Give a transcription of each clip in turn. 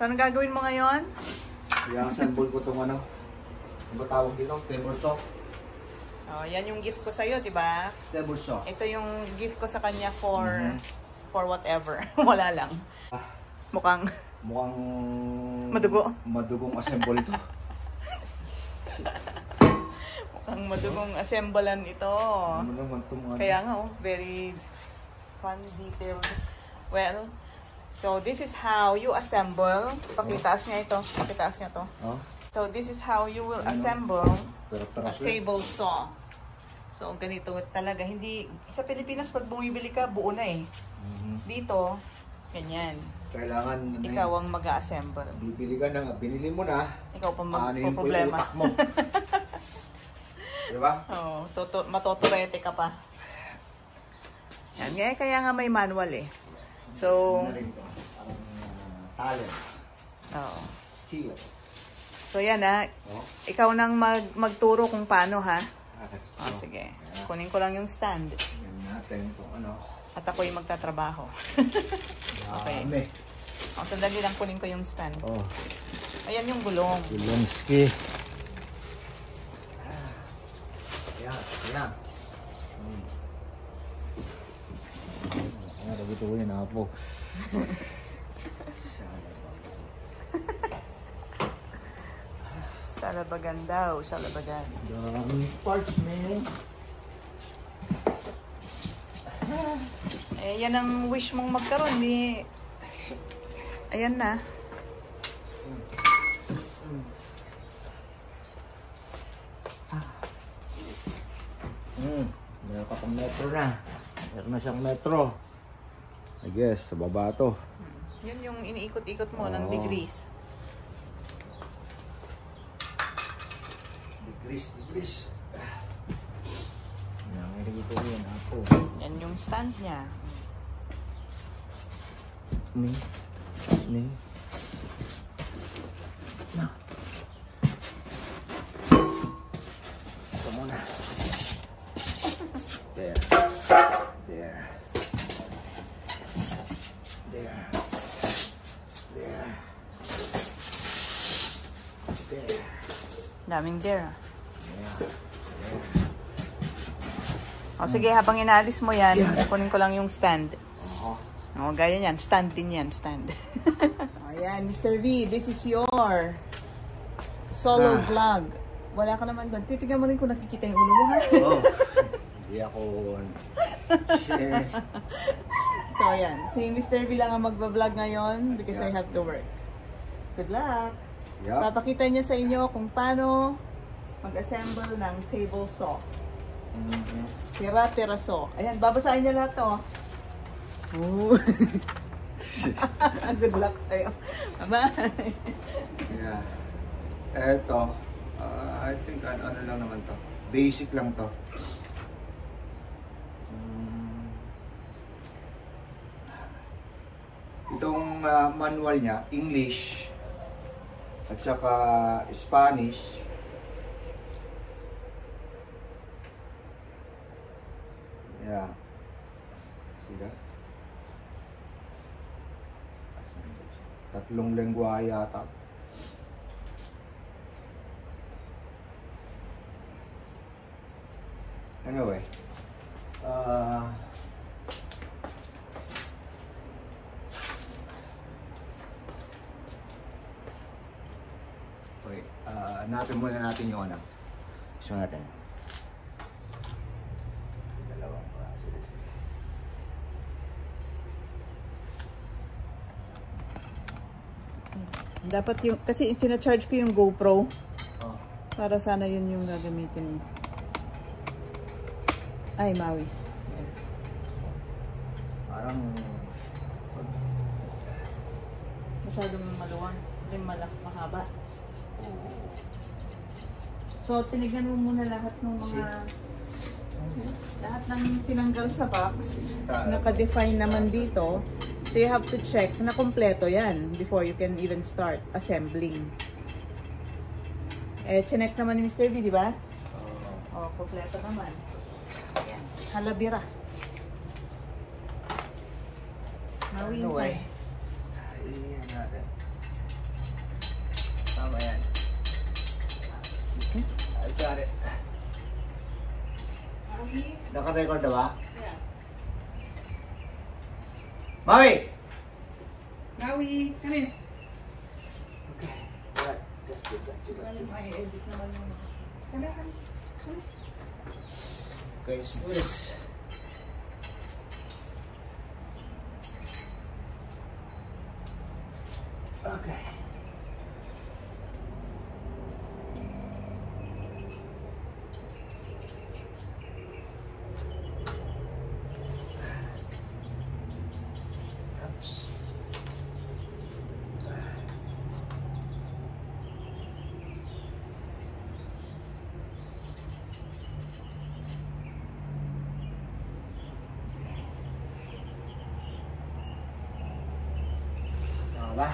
So, anong gagawin mo ngayon? I-assemble ko itong ano. Ano ba tawag dito? Table saw. Oh, yan yung gift ko sa'yo, diba? Table saw. Ito yung gift ko sa kanya for whatever. Wala lang. Mukhang madugong assemble ito. Mukhang madugong assemblean ito. Ano naman itong Kaya nga, very fun, detailed. Well, so this is how you assemble. Pakitaas nga ito. Pakitaas nga ito. Oh. So this is how you will assemble a table saw. So ganito talaga. Hindi, sa Pilipinas pag bumibili ka, buo na eh. Dito, ganyan. Kailangan ikaw ang mag-assemble. Bibili ka na, binili mo na. Ikaw pa problema. Mo. Diba? Oo, matotorete ka pa. Yan, kaya nga may manual eh. So, talent. Oo. Skill. So yan ikaw nang magturo kung paano ha. Okay. Sige. Kunin ko lang yung stand. Yan natin kung ano. At ako'y magtatrabaho. Okay. Sandali lang kunin ko yung stand. Oh. Ayan yung gulong. Gulongski. Yan. Ano dito ko yun po. Salabagan daw, salabagan. Daming parts, man. Yan ang wish mong magkaroon ni. Ayan na. Meron ka pang metro na. Meron na siyang metro. I guess, sa baba to. Yun yung iniikot-ikot mo ng degrees. Degrees. Yan, ito yun ako. Yan yung stand niya. Ni. Na. Ito muna. There. Daming there. O sige, habang inaalis mo yan, kunin ko lang yung stand. O, gaya yan. Stand din yan. Stand. Ayan, Mr. V, this is your solo vlog. Wala ka naman doon. Titignan mo rin kung nakikita yung ulo mo, ha? Hindi ako. So, ayan. Si Mr. V lang ang magbablog ngayon because I have to work. Good luck! Yep. Papakita niya sa inyo kung paano mag-assemble ng table saw. Pira saw. Ayan, babasahin niya lahat to. Good luck sa'yo. Bye! Yeah. Eto. I think ano lang naman to. Basic lang to. Itong manual niya, English at saka Spanish. Yeah. Sila. Tatlong lengguwa yata. Anyway. Okay. Hanapin muna natin yung ano. Gusto natin. Dalawang klase kasi. Dapat yung, kasi tina-charge ko yung GoPro. Para sana yun yung gagamitin. Ay, Maui. Parang masyadong maluwang. Hindi mahaba. So, tinignan mo muna lahat ng mga lahat ng tinanggal sa box. Naka-define naman dito. So, you have to check na kompleto yan before you can even start assembling. Chinek naman ni Mr. V, di ba? Kompleto naman. Ayan. Halabira. Nawin anyway. Ayan natin. Naka-record na ba? Yeah. Maui! Maui, come in. Okay. Got. May edit naman yung... Come. Okay, let's do this. Okay. Oops. Tama ba?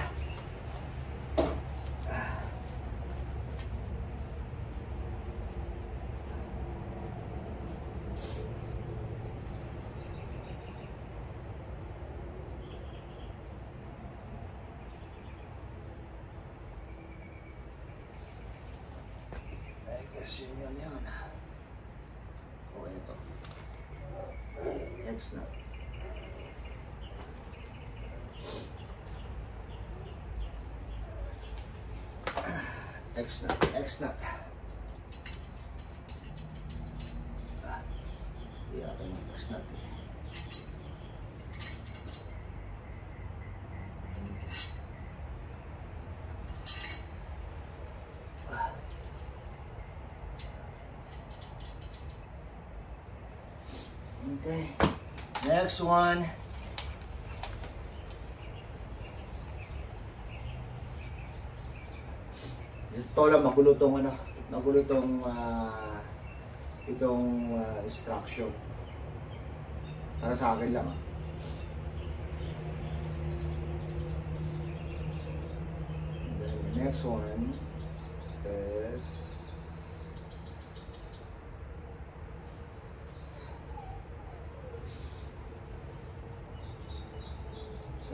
I guess yun. O, ito. X na. X na. Yata yung X na. Okay. Next one. Ito lang magulo tong instruction. Para sa akin lang. Then the next one is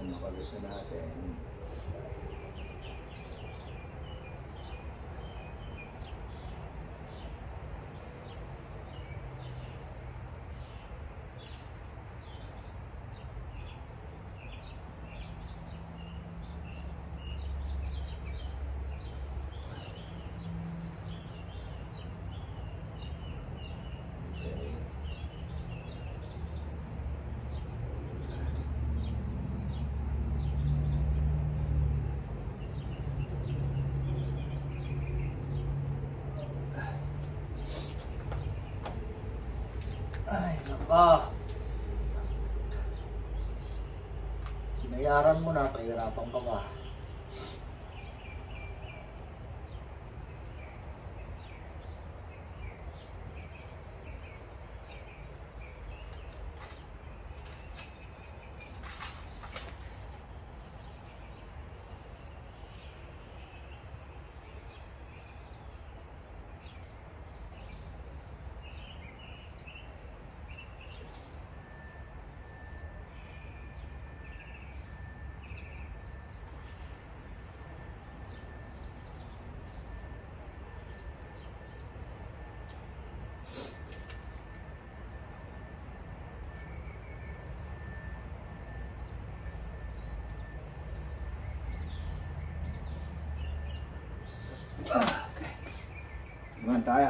nakabit na natin. Ay, naka. Binayaran mo na, pahirapan ka ba? Okay. Naman tayo.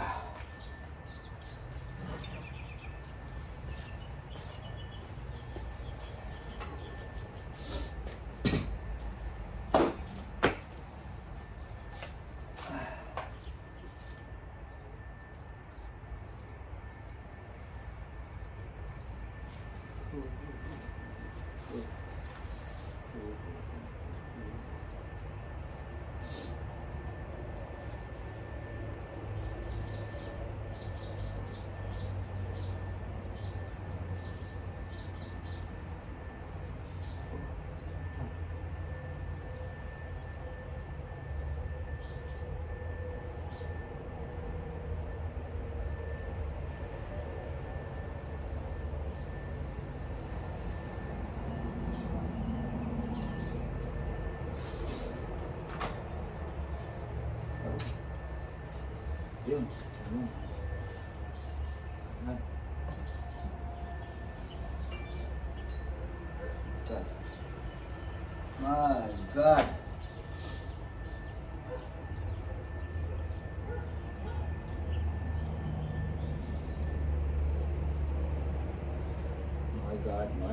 Yun. Yun.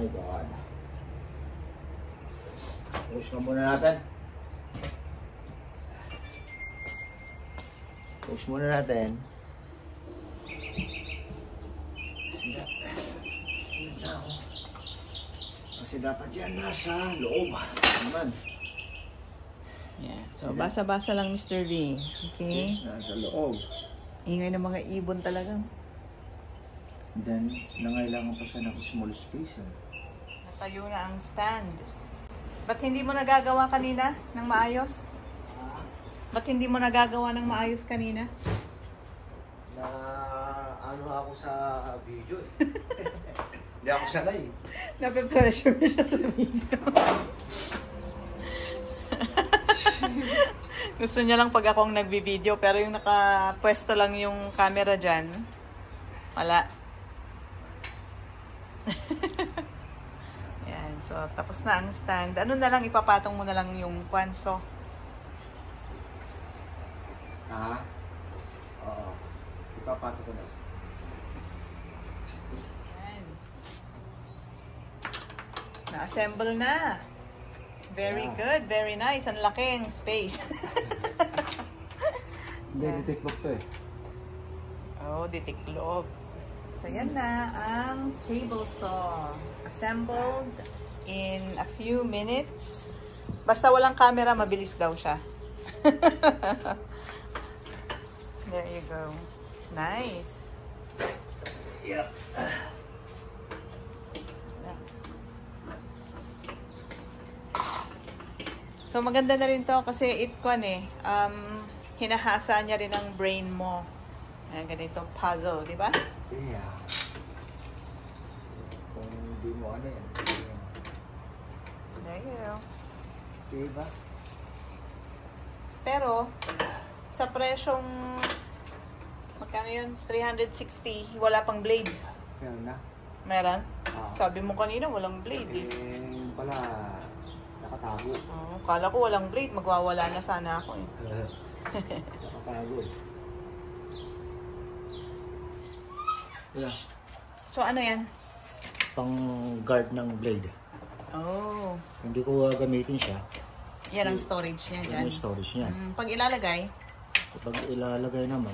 my God. Push na muna natin. Push muna natin. Kasi dapat yan nasa loob. Naman. Yeah. So, basa-basa lang, Mr. V. Okay? Nasa loob. Ingay ng mga ibon talaga. Then, nangailangan pa siya ng small space. Natayo na ang stand. Ba't hindi mo nagagawa kanina ng maayos? Ba't hindi mo nagagawa ng maayos kanina? Na ano ako sa video eh. Hindi ako sanay. Nape-pressure siya sa video. Gusto niya lang pag akong nagbi-video, pero yung nakapwesto lang yung camera dyan, wala. Yan, so tapos na ang stand. Ano na lang, ipapatong mo na lang yung kwanso. Ha? Oo. Ipapato ko na. Yan. Na-assemble na. Very good, very nice. Ang laking space. Hindi, ditiklop to eh. Oh, ditiklop. So, yan na ang table saw. Assembled in a few minutes. Basta walang camera, mabilis daw siya. There you go. Nice. Yep. So, maganda na rin to kasi hinahasa niya rin ang brain mo. Ayan, ganitong puzzle, di ba? Yeah. Kung hindi mo ano yan. There you go. Diba? Pero, sa presyong, magkano yun? 360, wala pang blade. Meron na. Meron? Ah. Sabi mo kanina, walang blade eh. Yun pala, nakatago. Oh, kala ko walang blade, magwawala na sana ako eh. Nakatago eh. Yeah. So, ano yan? Pang guard ng blade. Oh. Hindi ko gamitin siya. Yan ang storage niya dyan. Yan yung storage niya. Pag ilalagay, Kapag ilalagay naman,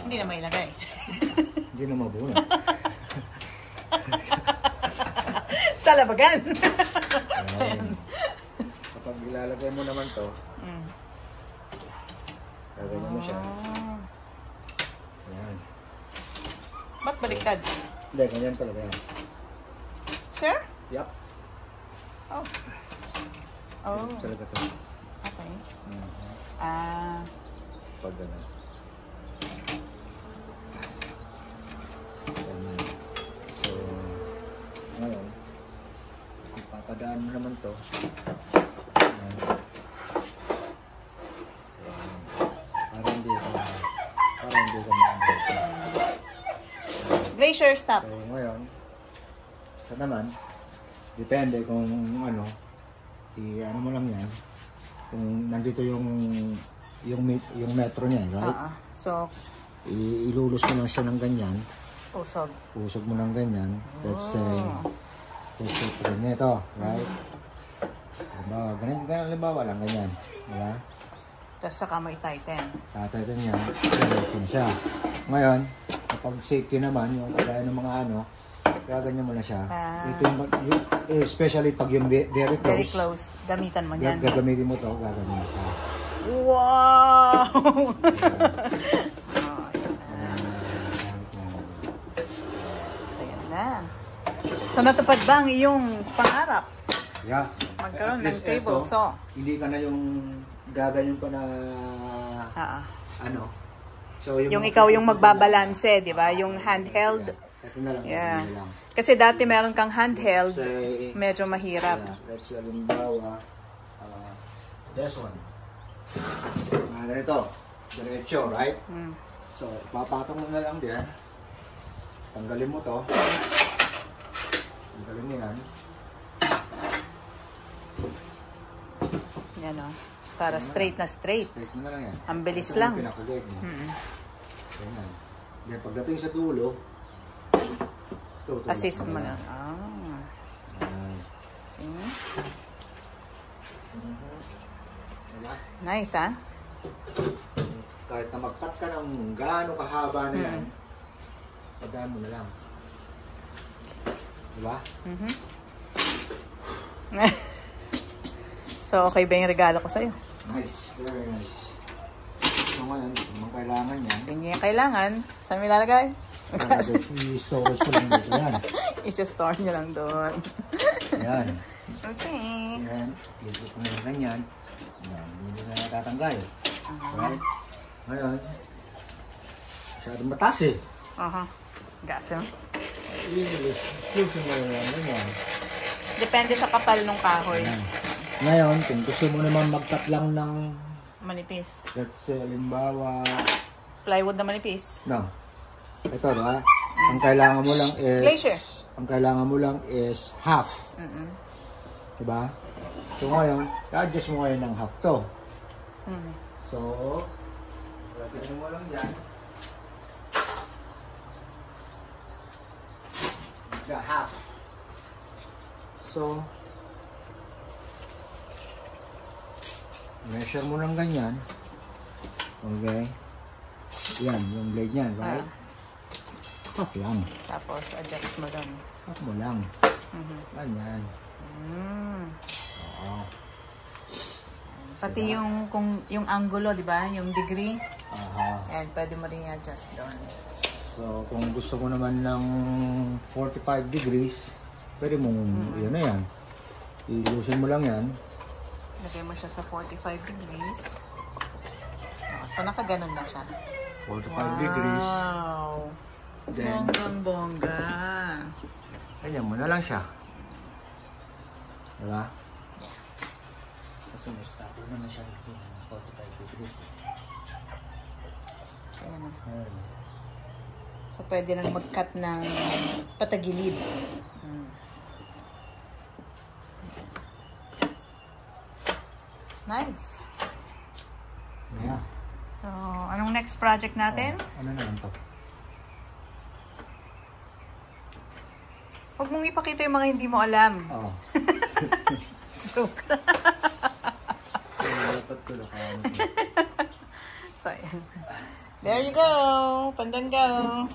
hindi na mailagay. hindi na mabuna. Sa labagan. Ayan. Kapag ilalagay mo naman to, gaganyan mo siya. Ayan. Ba't baliktad? Hindi, ganyan talaga yan. Sure? Yup. Oh. Oh. Ganyan talaga to. Okay. Ah. Pag gano'n. Ganyan. So, ngayon, ipapadaan mo naman to. Ayan. Ayan. Para hindi ka maamit. Glacier stop. So, ngayon, ito naman, depende kung ano, ano mo lang yan, kung nandito yung metro niya, right? So, Ilulus mo lang siya ng ganyan. usog. Usog mo ng ganyan. Let's say, ganito, right? Halimbawa lang, ganyan. Diba? Tapos saka may tighten. Tighten niya, ganito na siya. Ngayon, kapag safety naman, yung kagaya ng mga ano, gaganyan mo na siya. Ito yung, especially pag yung very close. Very close. Gamitan mo yan. Gagamitin mo to, gaganyan mo siya. Wow! So, yan na. So, natupad ba ang iyong pangarap? Yeah. Magkaroon ng table saw. Hindi ka na yung gaganyan pa na ano. So, yung ikaw yung magbabalanse, di ba? Yung handheld. Ito na lang. Yeah. Kasi dati meron kang handheld, medyo mahirap. Let's say, halimbawa, this one. Ganito. Diretso, right? So, papatong mo na lang din. Tanggalin mo to. Tanggalin mo yan. Yan o. Para straight na straight. Straight mo na lang yan. Ang bilis ito lang. Pinakagay mo. Ganyan. Then, pagdating sa dulo, assist mo lang. See? Nice, ha? Kahit na mag-cut ka ng gaano kahaba na yan, pagdaan mo na lang. Diba? So, okay ba yung regalo ko sa'yo? Nice. Very nice. So ngayon, kung kailangan yan. Sige, kailangan. Saan mo ilalagay? I-storage ko lang dito yan. Isa-store nyo lang doon. Ayan. Okay. Ayan. Iisip mo na ganyan. Ayan. Hindi na natatanggal. Right? Ngayon, masyadong mataas eh. Gas, eh? I-lose mo na yan. Depende sa kapal ng kahoy. Ayan. Ngayon, kung gusto mo naman mag-cut lang ng Manipis. let's say, halimbawa Plywood na manipis. no. Ito, diba? Ang kailangan mo lang is Glacier. Ang kailangan mo lang is half. Diba? So ngayon, i-adjust mo ngayon ng half to. So, lagyan mo lang dyan. The half. So, measure mo lang ganyan. Okay. Yan, yung blade niyan, right? Half lang. Tapos, adjust mo doon. Half mo lang. Ganyan. Oo. Pati yung, yung angulo, di ba? Yung degree. And pwede mo rin i-adjust doon. So, kung gusto mo naman ng 45 degrees, pwede mong, yun na yan. I-loosen mo lang yan. Lagay mo siya sa 45 degrees. So, nakaganon na siya. 45 degrees. Wow! Then, Bonggang-bongga. ganyan mo na lang siya. Diba? Yeah. Kasi may stable naman siya ng 45 degrees. Ayan. So, pwede nang mag-cut ng patagilid. Nice. Yeah. So, anong next project natin? Ano naman to? Huwag mong ipakita yung mga hindi mo alam. Joke. So, ayan. There you go. Pandango.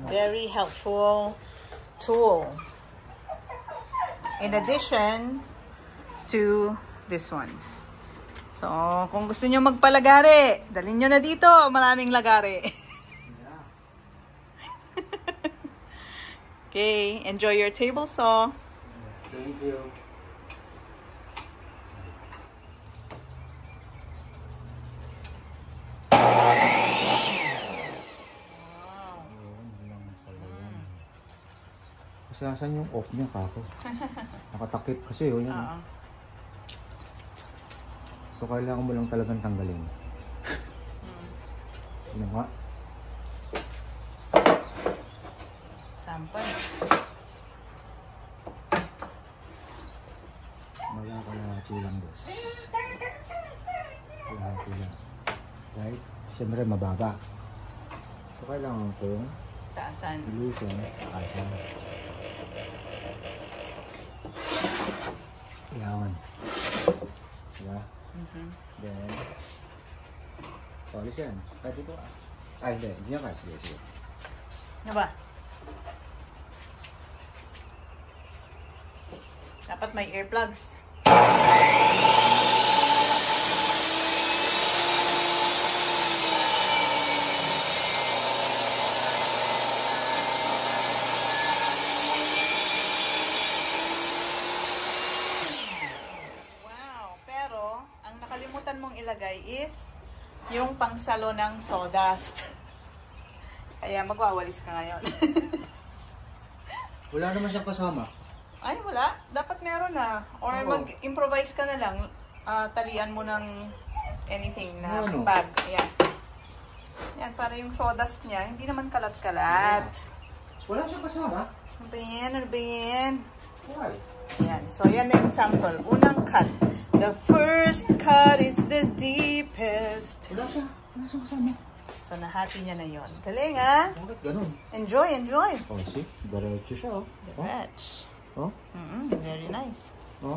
Very helpful tool. In addition to this one. So, kung gusto nyo magpalagari, dalhin nyo na dito. Maraming lagari. Okay, enjoy your table saw. Thank you. Kasi asan yung off niya, kako? Nakatakip kasi yun. So, kailangan mo lang talagang tanggalin. Ano nga? Sample. Kalahati lang, boss. Kalahati lang. Right? Siyempre, mababa. So, kailangan kong Taasan. ilusin. Taasan. Kailangan. Diba? Then, polis yan. Kahit ito ay, hindi. Hindi yan ka. Sige, sige. Ano ba? Dapat may earplugs. Mong ilagay is yung pangsalo ng sawdust. Kaya magwawalis ka ngayon. Wala naman siyang kasama. Ay, wala. Dapat meron na. Or mag-improvise ka na lang. Talian mo ng anything na bag. Ayan. Ayan, para yung sawdust niya, hindi naman kalat-kalat. Wala siyang kasama? Ano ba yan? Ano ba yan? Why? Ayan. So, ayan na yung sample. Unang cut. The first cut is the deepest. Wala siya. Wala siyang kasama. So, So, nahati niya na yon. Galing, ha? Bakit ganun? Enjoy, enjoy. Oh, see? Diretso siya, oh. Diretso. Oh? Very nice. Oh?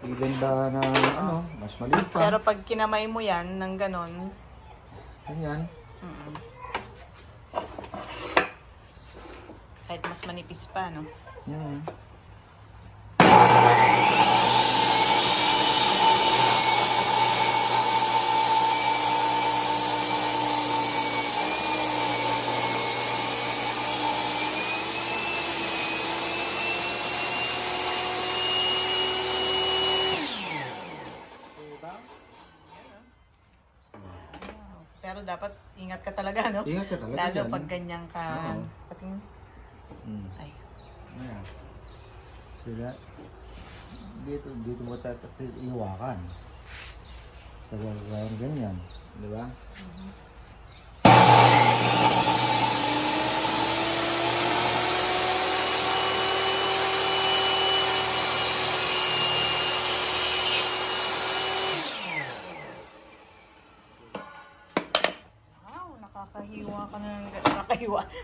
Iganda na, ano, mas maliit pa. Pero pag kinamay mo yan ng ganon, Ganyan. kahit mas manipis pa, no? Yan. Pero dapat ingat ka talaga, no? Ingat ka talaga Lalo dyan. pag ganyan ka. Oo. Pating, ay. Ayan. Sila, dito mo iwakan. Talagang ganyan. Di ba?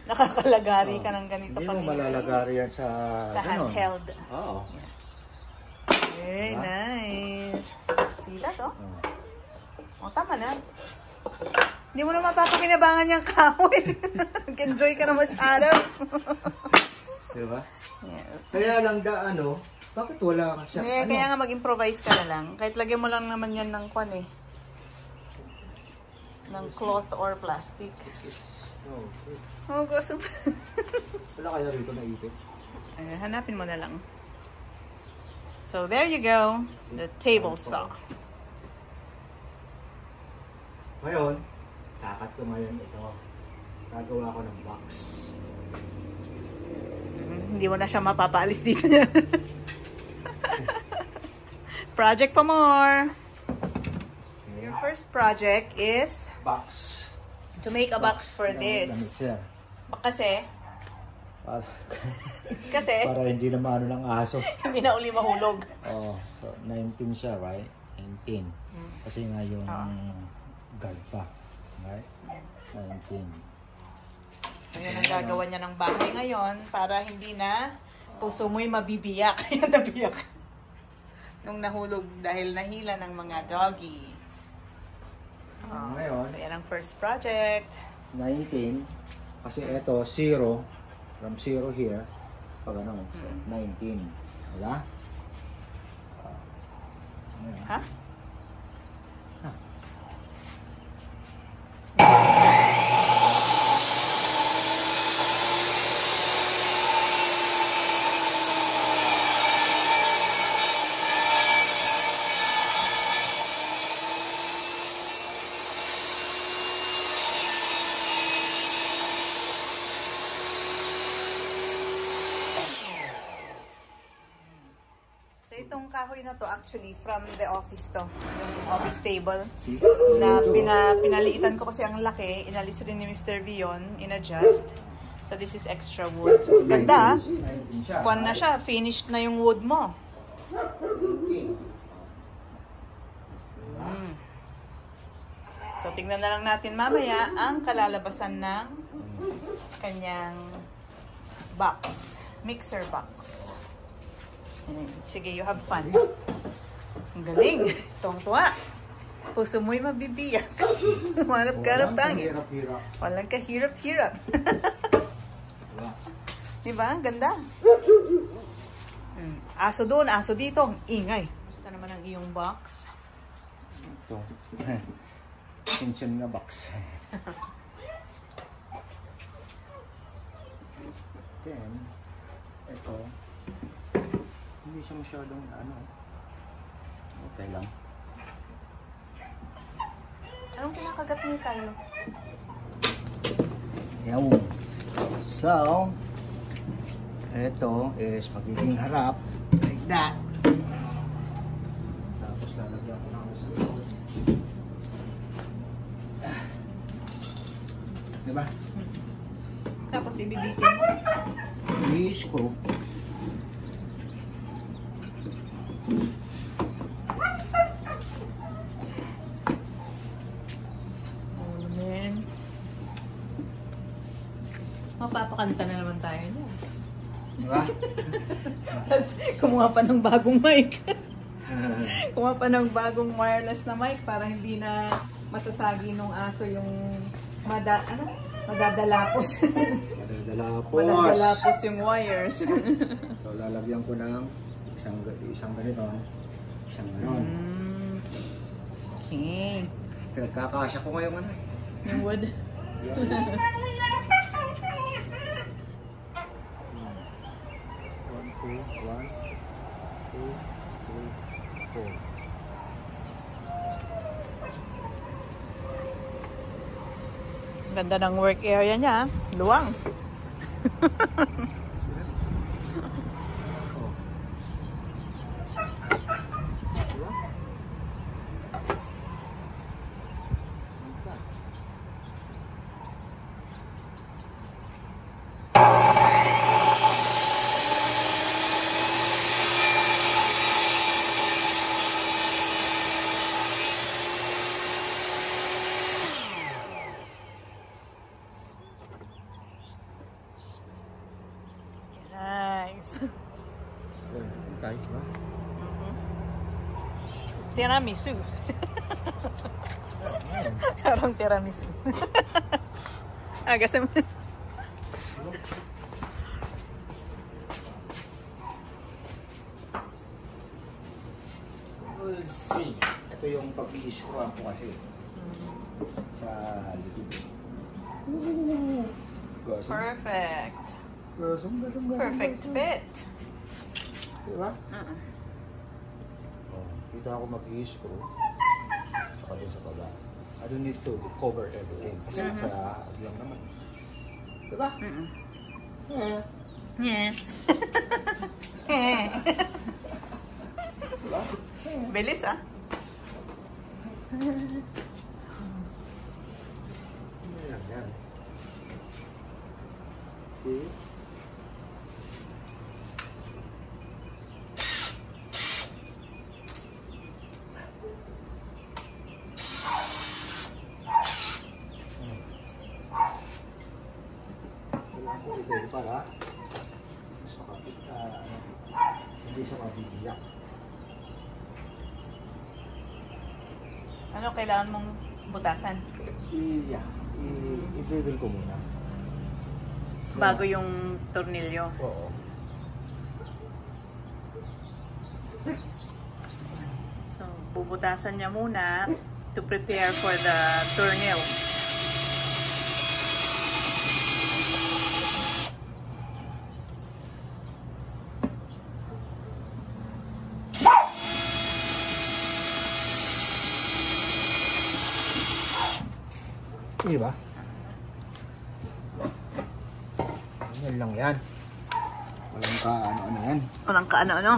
Nakakalagari ka ng ganito. Hindi mo malalagari yan sa ganon. Handheld. Oo. Very nice. See that, oh? Oh, tama na. Hindi mo na mapapakinabangan yung kahoy. Enjoy ka na masyado. Diba? Yes. Kaya lang bakit wala ka siya? Kaya nga mag-improvise ka na lang. Kahit lagyan mo lang naman yan ng kwan eh. Ng cloth or plastic. Oh, gusto. Wala kaya rito na ipit? Hanapin mo na lang. So, there you go. The table saw. Ngayon, kakat ko ngayon ito. Gagawa ko ng box. Hindi mo na siya mapapaalis dito niya. Project pa more. Okay. Your first project is Box. to make a box for this. Siya. Kasi Para hindi na maano ng aso. hindi na uli mahulog. Oh, so 19 siya, right? 19. Kasi nga yung guard pa. Right? 19. Ngayon ang gagawa niya ng bahay ngayon para hindi na puso mo'y mabibiyak. Ayan, nabiyak. Nung nahulog dahil nahila ng mga doggy. Ngayon, So yan ang first project. 19. Kasi ito, 0. From 0 here. Pag ano, so 19. Diba? Ha? Itong kahoy na to actually from the office to, yung office table na pinaliitan ko kasi ang laki, inalis rin ni Mr. Vion, in-adjust. So this is extra wood. Ganda, kuwan na siya, finished na yung wood mo. So tingnan na lang natin mamaya ang kalalabasan ng kanyang box, mixer box. Sige, you have fun. Ang galing. Tuwang-tuwa. Puso mo'y mabibiyak. Manap ka ng tangin. Walang kahirap-hirap. Diba? Ang ganda. Aso doon, aso dito. Ang ingay. Gusto naman ang iyong box. Ito. Tension na box. Then, ito. Hindi siya masyadong okay lang. Anong pinakagat ni Kylo? Yaw. So, ito is magiging harap. Like that. Tapos lalagyan ko ng sa likod. Diba? Tapos ibibitin mo. I-screw. Papakanta na naman tayo niya. Diba? Tapos kumuha pa ng bagong mic. Kumuha pa ng bagong wireless na mic para hindi na masasagi nung aso yung madadalapos. Madadalapos yung wires. So lalagyan ko ng isang ganito, isang ganon. Okay. Pinagkakasya ko ngayon ano. Yung wood. One, two, three, four. Ganda ng work area niya. Luwang. Nice. Okay, diba? Tiramisu. Parang tiramisu. Kasi We'll see. Ito yung pag-i-screw ko kasi sa likod. Perfect. Perfect fit. Diba? Dito ako mag-i-screw. Saka dun sa baba. I don't need to cover everything. Kasi sa lang naman. Diba? Yeah. Diba? Bilis ah. Yan. See? Pwede para mas makapit hindi siya mabibiyak. Ano kailangan mong butasan? I-drill ko muna. Bago yung tornilyo. Oo. So, bubutasan niya muna to prepare for the tornils. Di ba? Yan lang yan. Walang ka-ano-ano yan. Walang ka-ano-ano.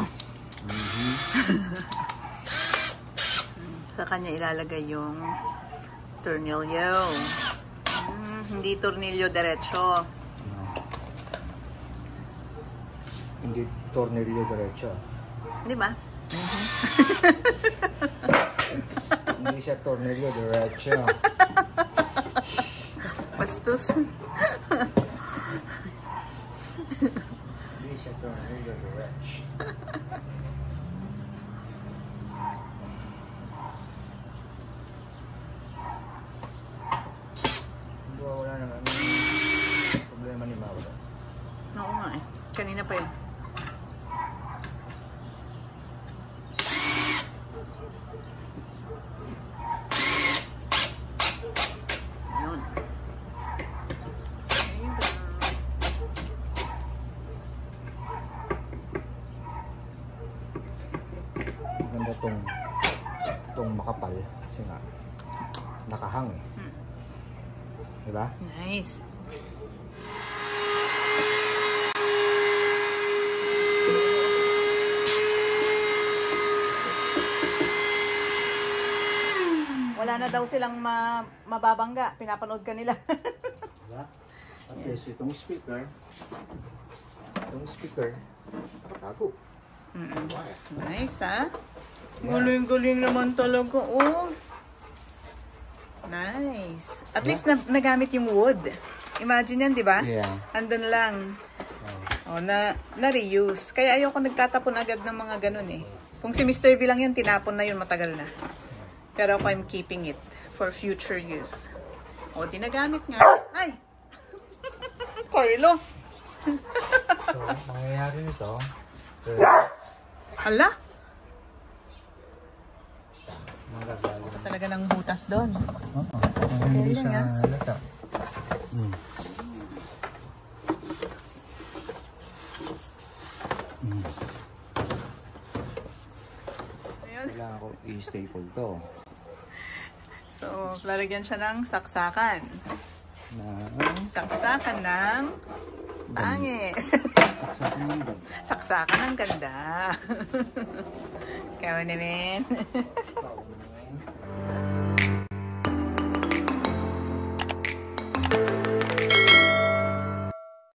Sa kanya ilalagay yung tornilyo. Hindi tornilyo diretso. No. Hindi tornilyo diretso. Di ba? Hindi siya tornilyo diretso. Bastos. Hindi siya tornilyo diretso. Wala naman problema ni Mauro. Oo nga eh. Kanina pa yun. Yun. Maganda tong makapal kasi nga nakahang eh. Diba? Nice. Wala na daw silang mababangga. Pinapanood ka nila. Diba? At least itong speaker nakatago. Nice, ha? Galing-galing naman talaga, oh. Nice. At least nagamit yung wood. Imagine yan, di ba? Yeah. Andun lang. Oh, na-reuse. Kaya ayoko nagtatapon agad ng mga ganun eh. Kung si Mr. V lang yan, tinapon na yun, matagal na. Pero ako, I'm keeping it for future use. O, di nagamit nga. Ay! Carlo! So, mangyayari nito. Hala! Magagaling. Talaga ng butas doon. Oo. Hindi siya halata. Ayun. Kailangan ko i-staple to. So, lalagyan siya ng saksakan. Saksakan ng pangit. Saksakan ng ganda. Ikaw naman.